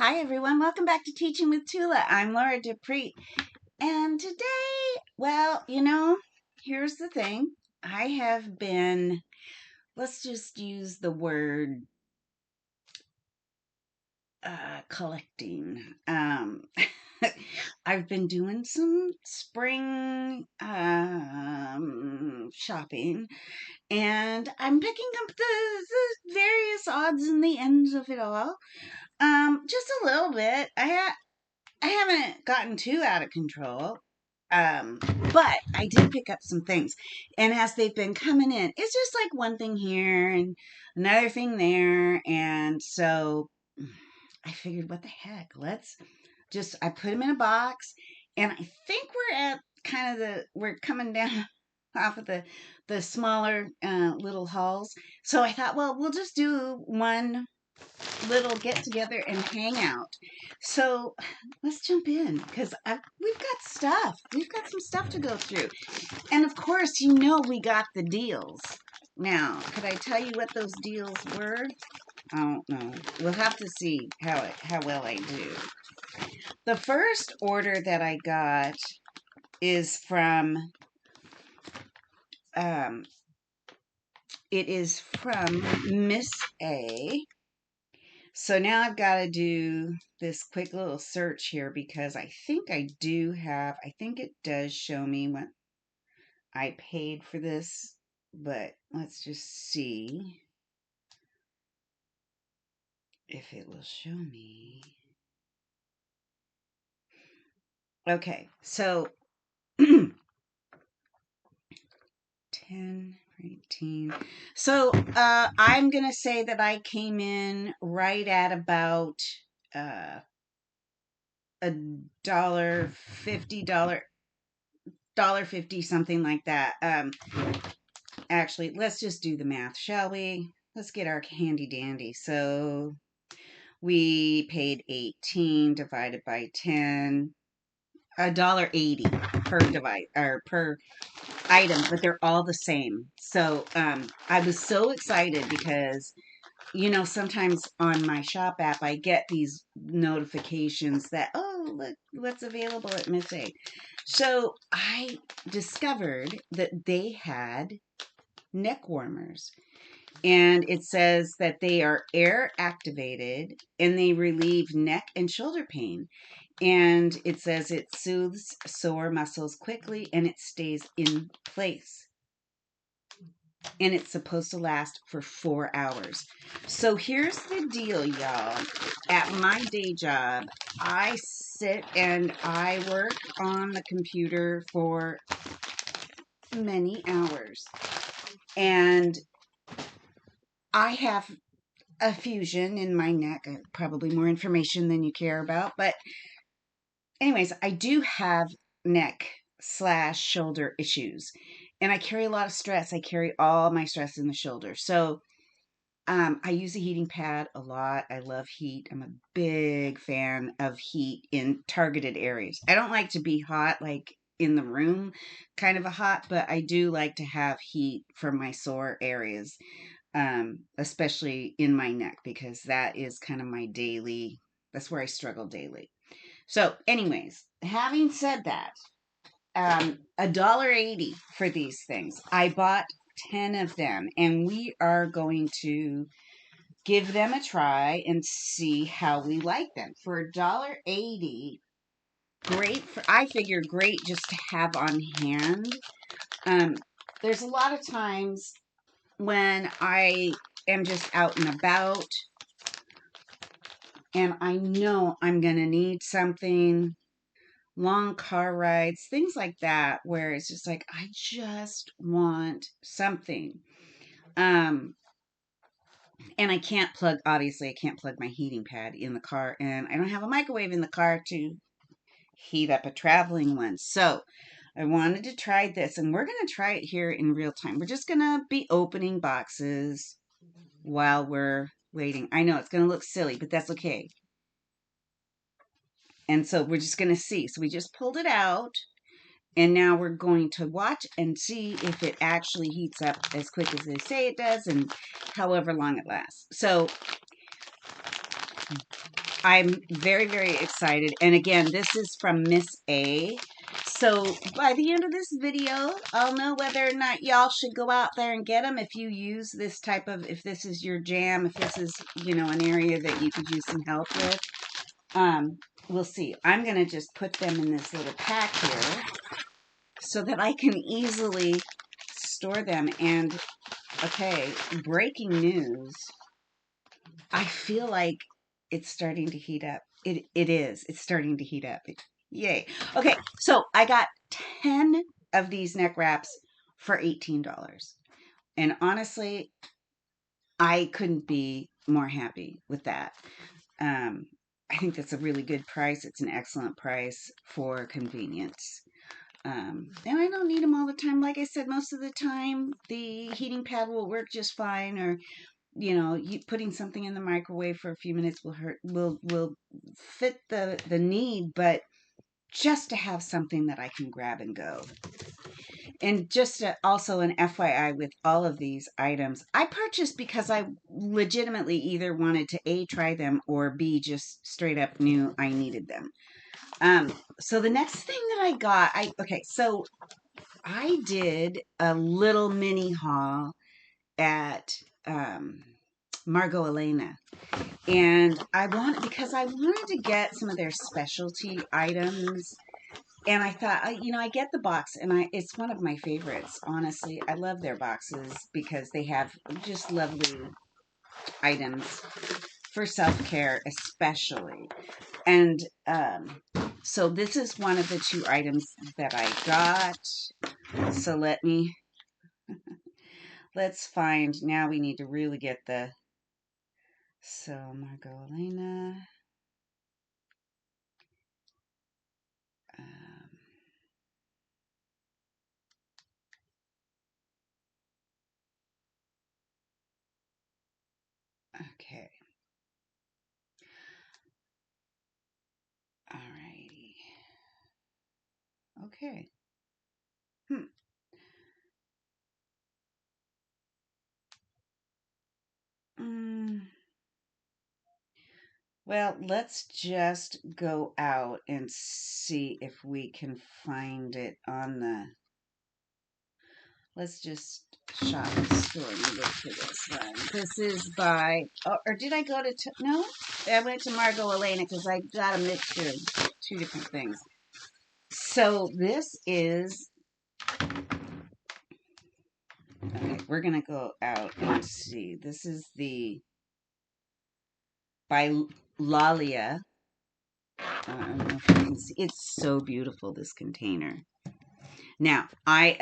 Hi everyone, welcome back to Teaching with Tula. I'm Laura Dupree, and today, here's the thing. I have been, let's just use the word collecting. I've been doing some spring shopping, and I'm picking up the various odds and the ends of it all. Just a little bit. I haven't gotten too out of control. Um, but I did pick up some things. And as they've been coming in, it's just like one thing here and another thing there. And so I figured, what the heck? I put them in a box. And I think we're at we're coming down off of the smaller little hauls. So I thought, well, we'll just do one little get together and hang out. So let's jump in because we've got stuff. We've got some stuff to go through. And of course, we got the deals. Now, could I tell you what those deals were? I don't know. We'll have to see how well I do. The first order that I got is from it is from Miss A. So now I've got to do this quick little search here because I think it does show me what I paid for this, but let's just see if it will show me. Okay, so 10, 18. So I'm going to say that I came in right at about a $1.50, something like that. Actually, let's just do the math, shall we? Let's get our handy dandy. So we paid 18 divided by 10, $1.80 per item, but they're all the same. So I was so excited because sometimes on my shop app I get these notifications that, oh, look what's available at Miss A. So I discovered that they had neck warmers. And it says that they are air activated and they relieve neck and shoulder pain. And it says it soothes sore muscles quickly and it stays in place. And it's supposed to last for 4 hours. So here's the deal, y'all. At my day job, I sit and I work on the computer for many hours. And I have a fusion in my neck, probably more information than you care about. But anyways, I do have neck/shoulder issues and I carry a lot of stress. I carry all my stress in the shoulder. So I use a heating pad a lot. I love heat. I'm a big fan of heat in targeted areas. I don't like to be hot, like in the room, kind of a hot, but I do like to have heat for my sore areas, especially in my neck, because that is kind of that's where I struggle daily. So, anyways, having said that, $1.80 for these things. I bought 10 of them, and we are going to give them a try and see how we like them. For $1.80, I figure great just to have on hand. There's a lot of times when I am just out and about and I know I'm going to need something, long car rides, things like that, where it's just like, I just want something. And obviously I can't plug my heating pad in the car, and I don't have a microwave in the car to heat up a traveling one. So I wanted to try this, and we're going to try it here in real time. We're just going to be opening boxes while we're waiting. I know it's going to look silly, but that's okay. And so we're just going to see. So we just pulled it out, and now we're going to watch and see if it actually heats up as quick as they say it does and however long it lasts. So I'm very, very excited. And again, this is from Miss A. So by the end of this video, I'll know whether or not y'all should go out there and get them if you use this type of, if this is your jam, if this is, an area that you could use some help with. We'll see. I'm going to just put them in this little pack here so that I can easily store them. And okay, breaking news. I feel like it's starting to heat up. It is. It's starting to heat up. Yay. Okay, so I got 10 of these neck wraps for $18. And honestly, I couldn't be more happy with that. Um, I think that's a really good price. It's an excellent price for convenience. And I don't need them all the time. Like I said, most of the time the heating pad will work just fine, or putting something in the microwave for a few minutes will fit the need, but just to have something that I can grab and go. And just also an FYI with all of these items, I purchased because I legitimately either wanted to A, try them, or B, just straight up knew I needed them. So the next thing that I got, so I did a little mini haul at Margot Elena. And because I wanted to get some of their specialty items. And I thought, I get the box, and it's one of my favorites. Honestly, I love their boxes because they have just lovely items for self-care, especially. And so this is one of the two items that I got. So let's find, now we need to really get so Margot Elena. Um, okay. Alrighty. Okay. Hmm. Mm. Well, let's just go out and see if we can find it on let's just shop the store and look for this one. This is by, or did I go to, no? I went to Margot Elena because I got a mixture of two different things. So this is, okay, we're going to go out and see. This is by Lalia. I don't know if you can see. It's so beautiful, this container. Now, I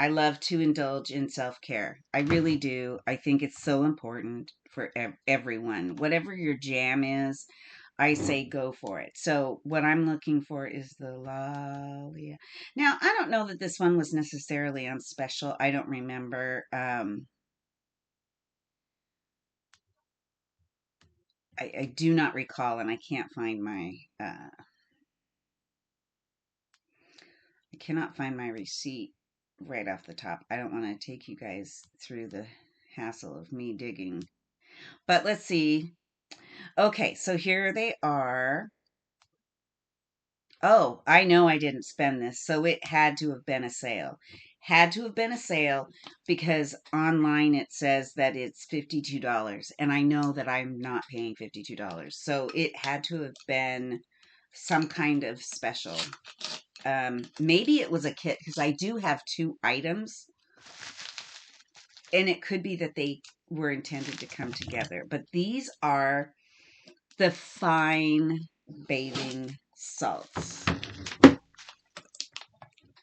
love to indulge in self-care. I really do. I think it's so important for everyone. Whatever your jam is, I say go for it. So what I'm looking for is the Lalia. Now, I don't know that this one was necessarily on special. I don't remember. I do not recall, and I can't find I cannot find my receipt right off the top. I don't want to take you guys through the hassle of me digging. But let's see. Okay, so here they are. Oh, I know I didn't spend this, so it had to have been a sale. Had to have been a sale because online it says that it's $52, and I know that I'm not paying $52. So it had to have been some kind of special. Maybe it was a kit because I do have two items, and it could be that they were intended to come together. But these are the fine bathing salts.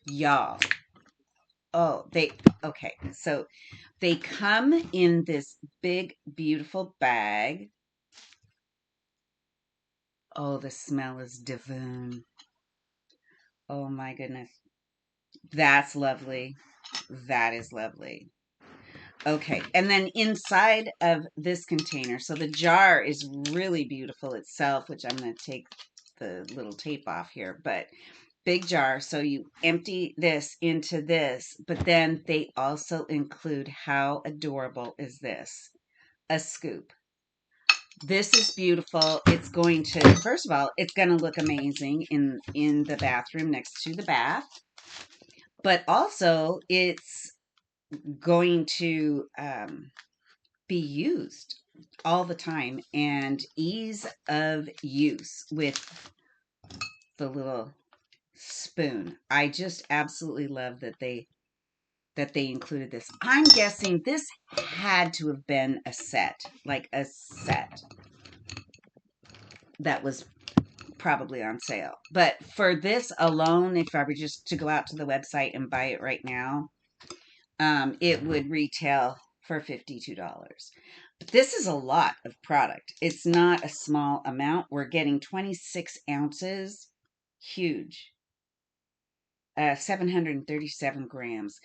Y'all. Oh, okay. So they come in this big, beautiful bag. Oh, the smell is divine. Oh my goodness. That's lovely. That is lovely. Okay, and then inside of this container, so the jar is really beautiful itself, which I'm going to take the little tape off here, but big jar. So you empty this into this, but then they also include, how adorable is this? A scoop. This is beautiful. It's going to, first of all, it's going to look amazing in the bathroom next to the bath, but also it's going to be used all the time, and ease of use with the little spoon. I just absolutely love that they included this. I'm guessing this had to have been a set, like a set that was probably on sale. But for this alone, if I were just to go out to the website and buy it right now, it would retail for $52. But this is a lot of product. It's not a small amount. We're getting 26 ounces, huge, 737 grams.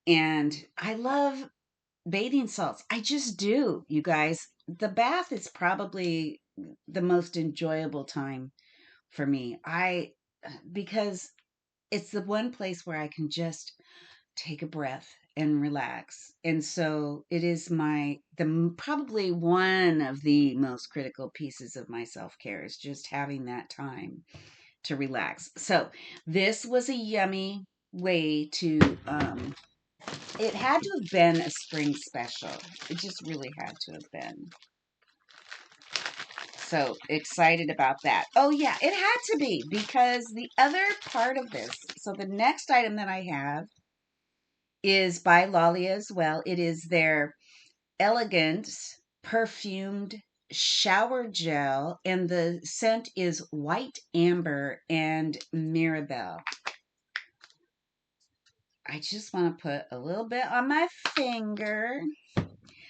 And I love bathing salts. I just do, you guys. The bath is probably the most enjoyable time for me. Because it's the one place where I can just take a breath and relax. And so it is probably one of the most critical pieces of my self-care is just having that time to relax. So this was a yummy way to it had to have been a spring special. It just really had to have been. So excited about that. Oh, yeah, it had to be because the other part of this. So the next item that I have is by Lolly as well. It is their elegant perfumed shower gel, and the scent is white amber and mirabelle. I just want to put a little bit on my finger.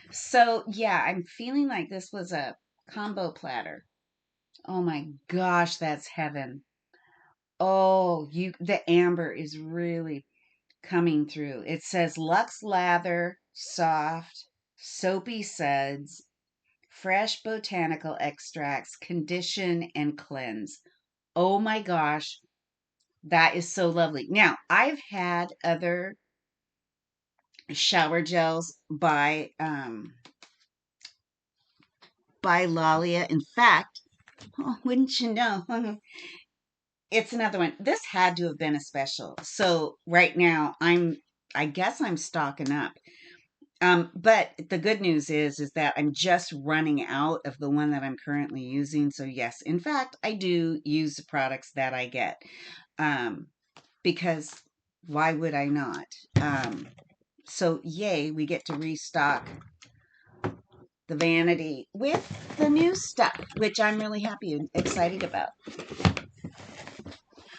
So, yeah, I'm feeling like this was a combo platter. Oh my gosh, that's heaven. Oh, the amber is really coming through. It says Luxe Lather, soft, soapy suds, fresh botanical extracts, condition and cleanse. Oh my gosh, that is so lovely. Now, I've had other shower gels by Lalia. In fact, oh, wouldn't you know? It's another one. This had to have been a special. So right now I guess I'm stocking up. But the good news is that I'm just running out of the one that I'm currently using. So yes, in fact, I do use the products that I get. Um, because why would I not? So yay, we get to restock the vanity with the new stuff, which I'm really happy and excited about.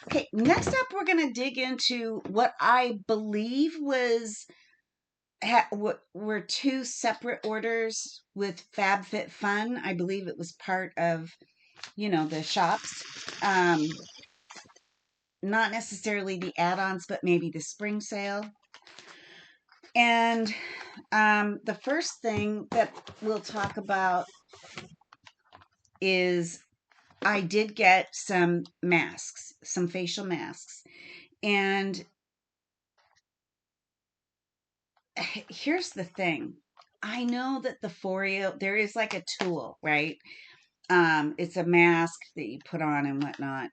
Okay, next up, we're going to dig into what I believe what were two separate orders with FabFitFun. I believe it was part of, the shops. Um, Not necessarily the add-ons, but maybe the spring sale. And the first thing that we'll talk about is I did get some masks, some facial masks. And here's the thing. I know that the Foreo, there is like a tool, right? It's a mask that you put on and whatnot.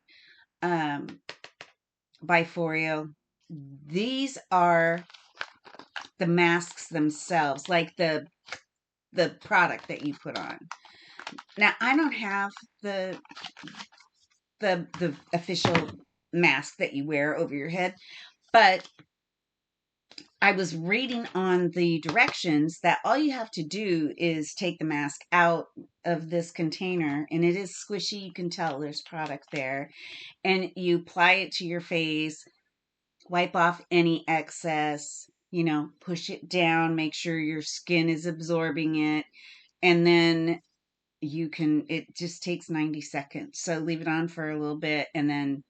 By Foreo. These are the masks themselves, like the product that you put on. Now, I don't have the official mask that you wear over your head, but I was reading on the directions that all you have to do is take the mask out of this container, and it is squishy. You can tell there's product there, and you apply it to your face, wipe off any excess, push it down, make sure your skin is absorbing it, and then it just takes 90 seconds. So leave it on for a little bit and then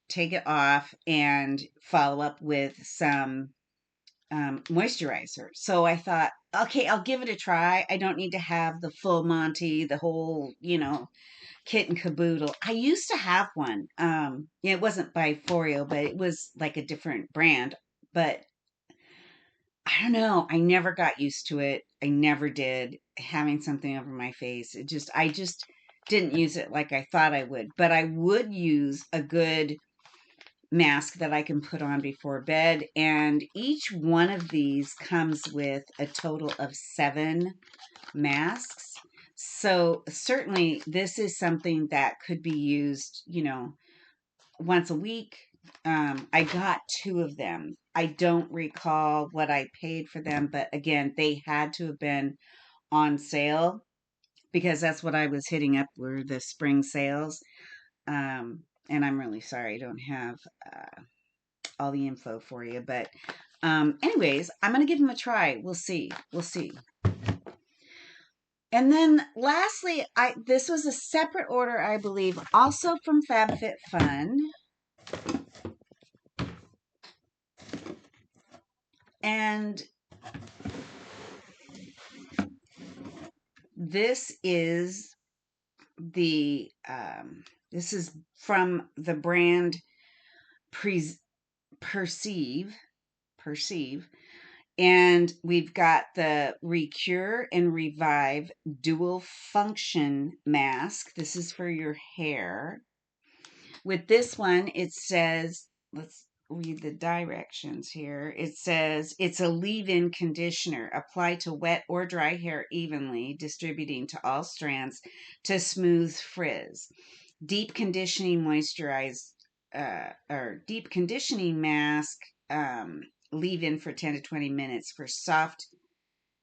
take it off and follow up with some moisturizer. So I thought, okay, I'll give it a try. I don't need to have the full Monty, the whole, kit and caboodle. I used to have one. It wasn't by Foreo, but it was like a different brand. But I don't know. I never got used to it. I never did. Having something over my face. I just didn't use it like I thought I would. But I would use a good mask that I can put on before bed. And each one of these comes with a total of 7 masks. So certainly this is something that could be used, once a week. I got 2 of them. I don't recall what I paid for them, but again, they had to have been on sale because that's what I was hitting up were the spring sales. And I'm really sorry I don't have all the info for you, but anyways, I'm gonna give them a try. We'll see. We'll see. And then lastly, this was a separate order, I believe, also from FabFitFun. And this is the this is from the brand Perceive, Perceive, and we've got the Recure and Revive dual function mask. This is for your hair. With this one, it says, let's read the directions here. It says it's a leave-in conditioner. Apply to wet or dry hair evenly, distributing to all strands to smooth frizz. Deep conditioning or deep conditioning mask. Leave in for 10 to 20 minutes for soft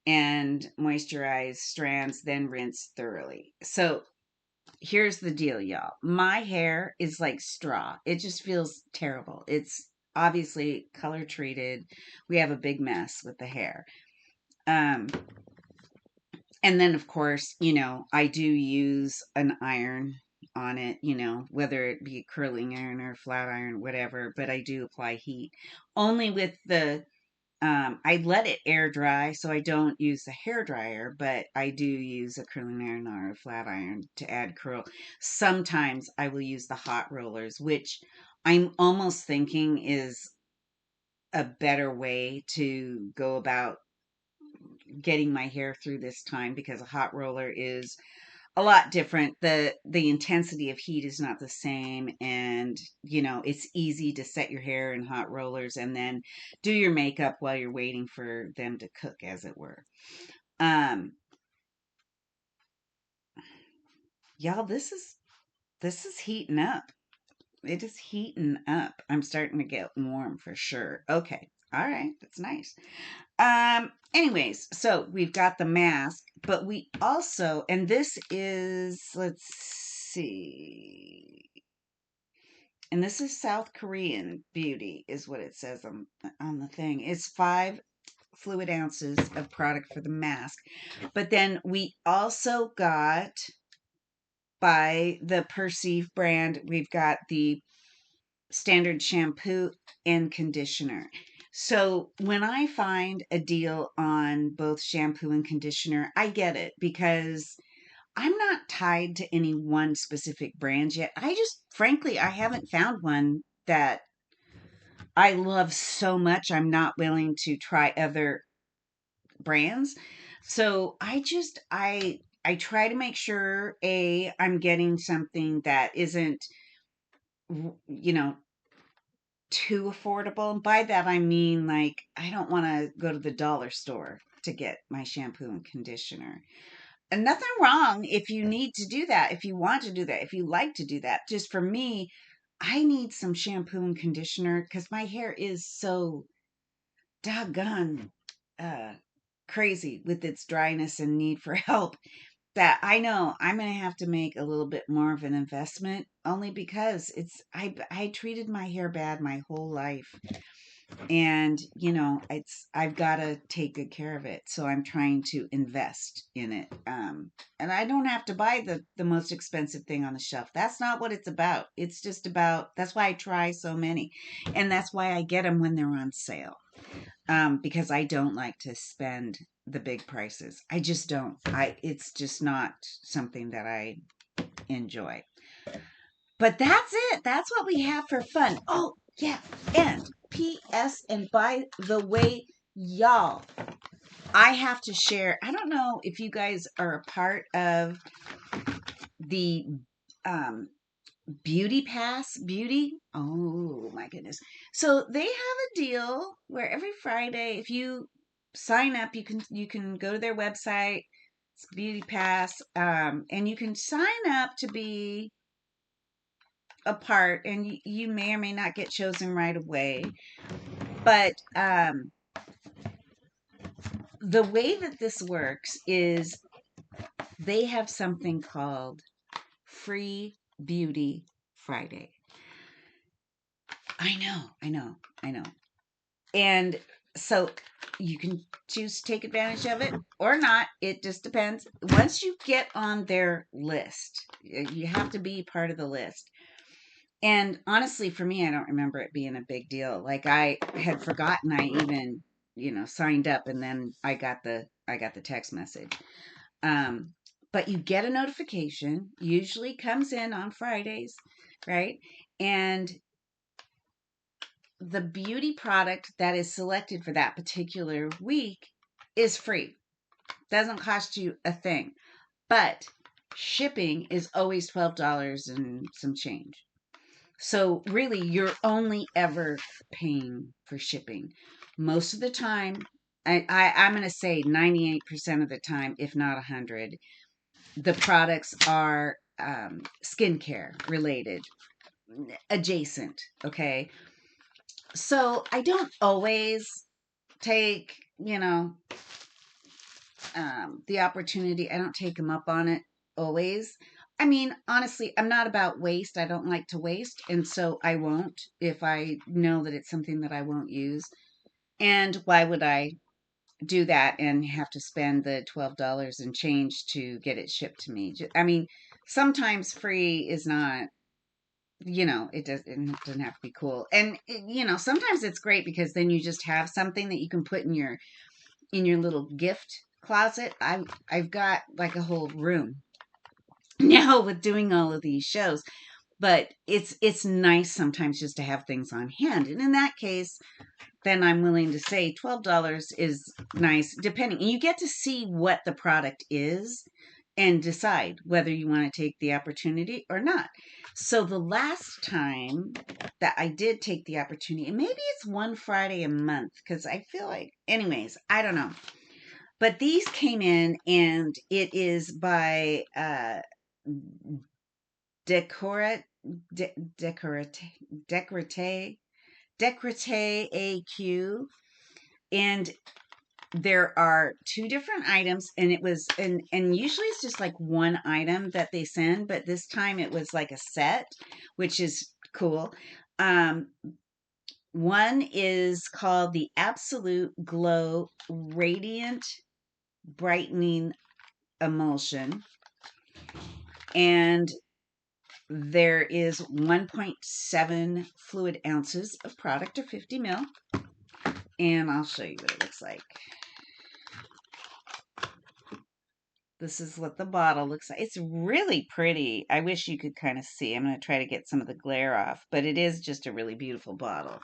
and moisturized strands, then rinse thoroughly. So here's the deal, y'all. My hair is like straw. It just feels terrible. It's obviously color treated. We have a big mess with the hair. Um, and then of course, I do use an iron on it, whether it be curling iron or flat iron, whatever, but I do apply heat. Only with the I let it air dry, so I don't use the hair dryer, but I do use a curling iron or a flat iron to add curl. Sometimes I will use the hot rollers, which I'm almost thinking is a better way to go about getting my hair through this time because a hot roller is a lot different. The intensity of heat is not the same, and it's easy to set your hair in hot rollers and then do your makeup while you're waiting for them to cook, as it were. um y'all, this is heating up. It is heating up. I'm starting to get warm for sure. Okay, all right, that's nice. Anyways, so we've got the mask, but we also, and this is, let's see, and this is South Korean beauty, is what it says on the thing. It's 5 fluid ounces of product for the mask. But then we also got, by the Perceive brand, we've got the standard shampoo and conditioner. So when I find a deal on both shampoo and conditioner, I get it because I'm not tied to any one specific brand yet. Frankly, I haven't found one that I love so much. I'm not willing to try other brands. So I try to make sure I'm getting something that isn't, you know, too affordable. And by that, I mean, like, I don't want to go to the dollar store to get my shampoo and conditioner. And nothing wrong if you need to do that, if you want to do that, if you like to do that. Just for me, I need some shampoo and conditioner because my hair is so doggone uh, crazy with its dryness and need for help that I know I'm going to have to make a little bit more of an investment only because I treated my hair bad my whole life, and I've got to take good care of it, so I'm trying to invest in it. And I don't have to buy the most expensive thing on the shelf. That's not what it's about. It's just about, that's why I try so many, and that's why I get them when they're on sale. Because I don't like to spend the big prices. I just don't. It's just not something that I enjoy. But that's it. That's what we have for fun. Oh, yeah. And P.S. And by the way, Y'all, I have to share. I don't know if you guys are a part of the um, Beauty Pass Beauty. Oh my goodness. So they have a deal where every Friday, if you sign up, you can go to their website. It's Beauty Pass, and you can sign up to be a part, and you may or may not get chosen right away. But the way that this works is they have something called Free Beauty Friday. I know. And so you can choose to take advantage of it or not. It just depends. Once you get on their list, you have to be part of the list. And honestly, for me, I don't remember it being a big deal. Like I had forgotten I even, signed up, and then I got the text message. Um, but you get a notification, usually comes in on Fridays, right? And the beauty product that is selected for that particular week is free. Doesn't cost you a thing. But shipping is always $12 and some change. So really, you're only ever paying for shipping. Most of the time, I'm going to say 98% of the time, if not 100, the products are skincare related, adjacent. Okay. So I don't always take, the opportunity. I don't take them up on it always. I mean, honestly, I'm not about waste. I don't like to waste. And so I won't if I know that it's something that I won't use. And why would I do that and have to spend the $12 and change to get it shipped to me? I mean, sometimes free is not, it doesn't have to be cool. And, sometimes it's great because then you just have something that you can put in your little gift closet. I've got like a whole room now with doing all of these shows, but it's nice sometimes just to have things on hand. And in that case, then I'm willing to say $12 is nice, depending. And you get to see what the product is and decide whether you want to take the opportunity or not. So the last time that I did take the opportunity, and maybe it's one Friday a month, because I feel like, anyways, I don't know. But these came in, and it is by Decorat, Decorate, Decorate, Decorate AQ, and there are two different items, and it was and usually it's just like one item that they send, but this time it was like a set, which is cool. Um, one is called the Absolute Glow Radiant Brightening Emulsion, and there is 1.7 fluid ounces of product, or 50 mil. And I'll show you what it looks like. This is what the bottle looks like. It's really pretty. I wish you could kind of see. I'm going to try to get some of the glare off, but it is just a really beautiful bottle.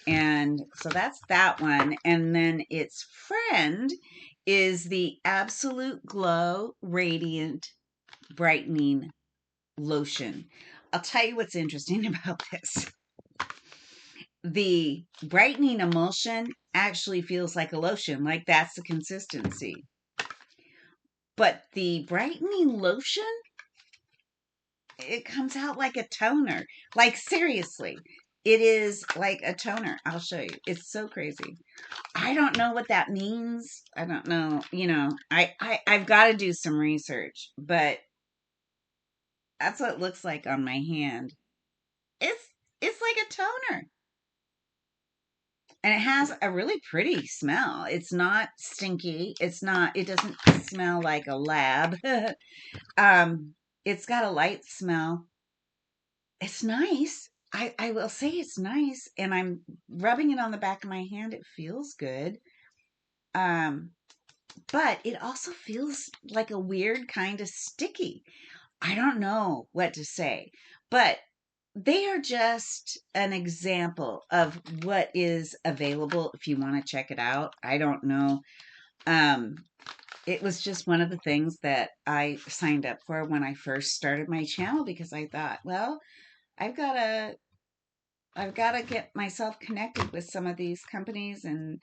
And so that's that one. And then its friend is the Absolute Glow Radiant Brightening Lotion. I'll tell you what's interesting about this. The brightening emulsion actually feels like a lotion, like that's the consistency. But the brightening lotion, it comes out like a toner. Like seriously, it is like a toner. I'll show you. It's so crazy. I don't know what that means. I don't know. I've got to do some research, but that's what it looks like on my hand. It's like a toner. And it has a really pretty smell. It's not stinky. It doesn't smell like a lab. It's got a light smell. It's nice. I will say it's nice. And I'm rubbing it on the back of my hand. It feels good. Um, but it also feels like a weird kind of sticky. I don't know what to say. But they are just an example of what is available if you want to check it out. I don't know. Um, it was just one of the things that I signed up for when I first started my channel because I thought, well, I've got to I've got to get myself connected with some of these companies and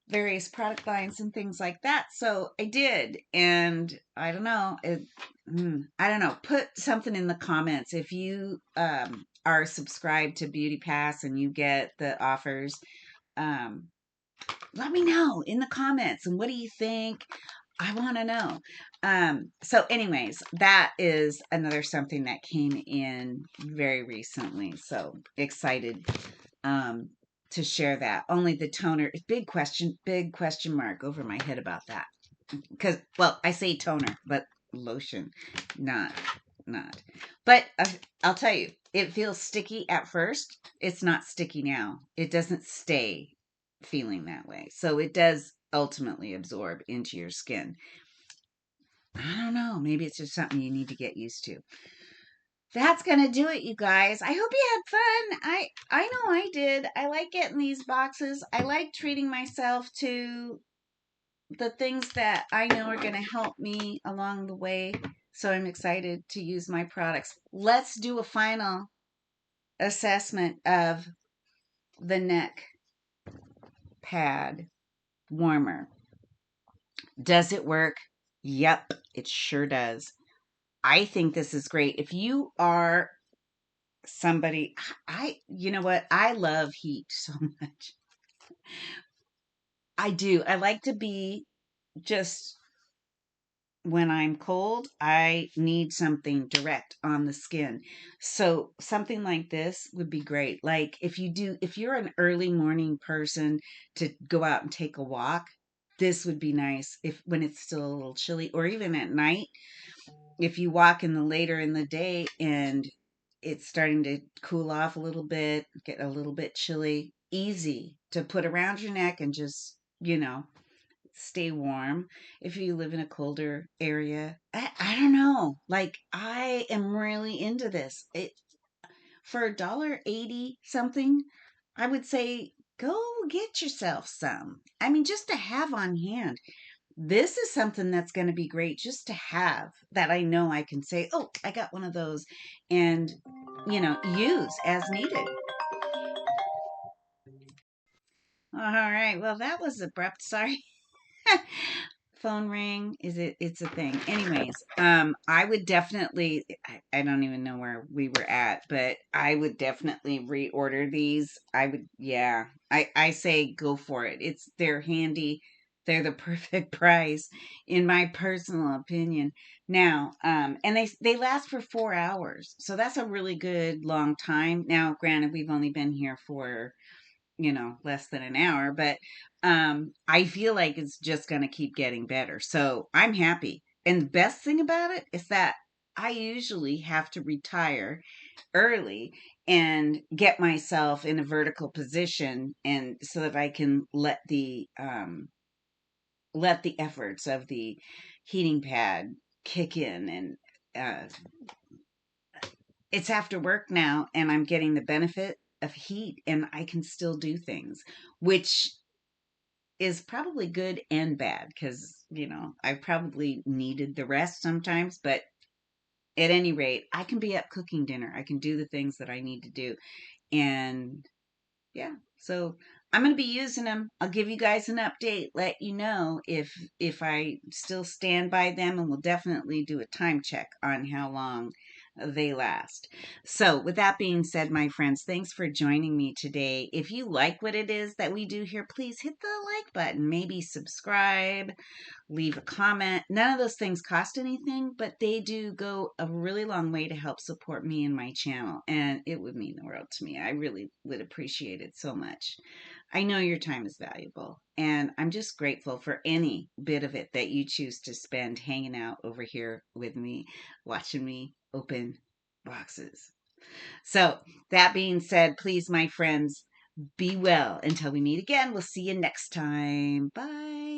various product lines and things like that. So I did, and I don't know. I don't know. Put something in the comments if you are subscribed to Beauty Pass and you get the offers. Um, Let me know in the comments. And what do you think? I want to know. So, anyways, that is another something that came in very recently. So excited um, to share that. Only the toner, big question mark over my head about that. Because, well, I say toner, but lotion, not, not. But I'll tell you, it feels sticky at first. It's not sticky now. It doesn't stay feeling that way. So it does ultimately absorb into your skin. I don't know. Maybe it's just something you need to get used to. That's gonna do it, you guys. I hope you had fun. I know I did. I like getting these boxes. I like treating myself to the things that I know are gonna help me along the way. So I'm excited to use my products. Let's do a final assessment of the neck pad warmer. Does it work? Yep, it sure does. I think this is great. If you are somebody, you know what? I love heat so much. I do. I like to be just when I'm cold, I need something direct on the skin. So something like this would be great. Like if you're an early morning person to go out and take a walk, this would be nice if when it's still a little chilly, or even at night if you walk in the later in the day and it's starting to cool off a little bit, get a little bit chilly, easy to put around your neck and just, stay warm. If you live in a colder area, I don't know. Like I am really into this. It for $1.80 something, I would say go get yourself some. I mean, just to have on hand. This is something that's going to be great just to have that I know I can say, oh, I got one of those and, use as needed. All right. Well, that was abrupt. Sorry. Phone ring, it's a thing. Anyways, I would definitely, I don't even know where we were at, but I would definitely reorder these. I would, yeah, I say go for it. They're handy. They're the perfect price in my personal opinion. Now, and they last for 4 hours, so that's a really good long time. Now granted, we've only been here for less than an hour, but I feel like it's just going to keep getting better. So I'm happy. And the best thing about it is that I usually have to retire early and get myself in a vertical position and so that I can let the efforts of the heating pad kick in and uh it's after work now and I'm getting the benefit of heat and I can still do things, which is probably good and bad because, I probably needed the rest sometimes, but at any rate, I can be up cooking dinner. I can do the things that I need to do. And yeah, so I'm going to be using them. I'll give you guys an update, let you know if I still stand by them, and we'll definitely do a time check on how long they last. So, with that being said, my friends, thanks for joining me today. If you like what it is that we do here, please hit the like button, maybe subscribe, leave a comment. None of those things cost anything, but they do go a really long way to help support me and my channel. And it would mean the world to me. I really would appreciate it so much. I know your time is valuable, and I'm just grateful for any bit of it that you choose to spend hanging out over here with me, watching me open boxes. So, that being said, please, my friends, be well. Until we meet again, we'll see you next time. Bye.